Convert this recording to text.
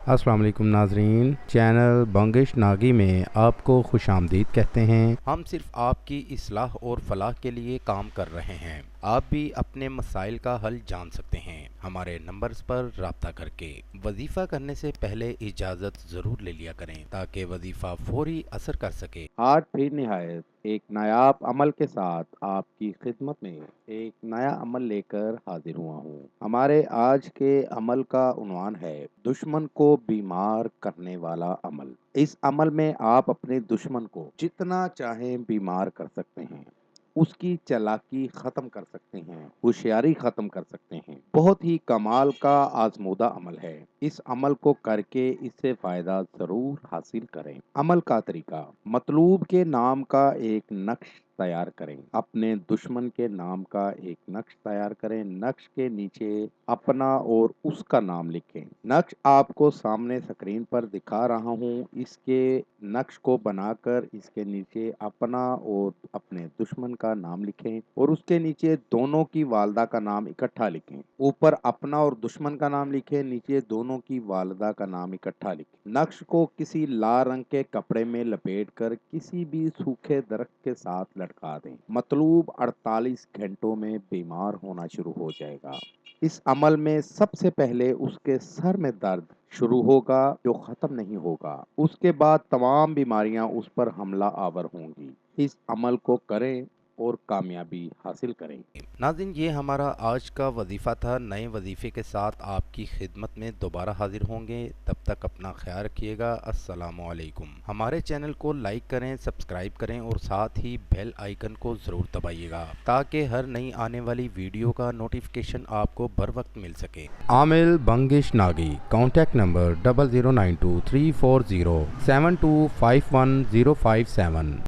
अस्सलाम वालेकुम नाजरीन, चैनल बंगिश नागी में आपको खुश आमदीद कहते हैं। हम सिर्फ आपकी इस्लाह और फलाह के लिए काम कर रहे हैं। आप भी अपने मसाइल का हल जान सकते हैं हमारे नंबर्स पर राब्ता करके। वजीफ़ा करने से पहले इजाज़त ज़रूर ले लिया करें ताकि वजीफ़ा फौरी असर कर सके। आज फिर निहायत एक नायाब अमल के साथ आपकी खिदमत में एक नया अमल लेकर हाजिर हुआ हूँ। हमारे आज के अमल का उन्वान है दुश्मन को बीमार करने वाला अमल। इस अमल में आप अपने दुश्मन को जितना चाहें बीमार कर सकते हैं, उसकी चालाकी खत्म कर सकते हैं, होशियारी खत्म कर सकते हैं। बहुत ही कमाल का आजमूदा अमल है। इस अमल को करके इससे फायदा जरूर हासिल करें। अमल का तरीका: मतलूब के नाम का एक नक्श तैयार करें। अपने दुश्मन के नाम का एक नक्श तैयार करें। नक्श के नीचे अपना और उसका नाम लिखें। नक्श आपको सामने स्क्रीन पर दिखा रहा हूँ। इसके नक्श को बनाकर इसके नीचे अपना और अपने दुश्मन का नाम लिखें और उसके नीचे दोनों की वालदा का नाम इकट्ठा लिखें। ऊपर अपना और दुश्मन का नाम लिखें, नीचे दोनों की वालदा का नाम इकट्ठा लिखें। नक्श को किसी लाल रंग के कपड़े में लपेटकर किसी भी सूखे दरख्त के साथ लटका दें। मतलूब 48 घंटों में बीमार होना शुरू हो जाएगा। इस अमल में सबसे पहले उसके सर में दर्द शुरू होगा जो खत्म नहीं होगा। उसके बाद तमाम बीमारियां उस पर हमला आवर होंगी। इस अमल को करें और कामयाबी हासिल करें। नाज़रीन, ये हमारा आज का वजीफ़ा था। नए वजीफ़े के साथ आपकी खिदमत में दोबारा हाजिर होंगे। तब तक अपना ख्याल रखिएगा। अस्सलामु अलैकुम। हमारे चैनल को लाइक करें, सब्सक्राइब करें और साथ ही बेल आइकन को ज़रूर दबाइएगा ताकि हर नई आने वाली वीडियो का नोटिफिकेशन आपको बर वक्त मिल सके। आमिल बंगिश नागी, कॉन्टैक्ट नंबर 00923407251057।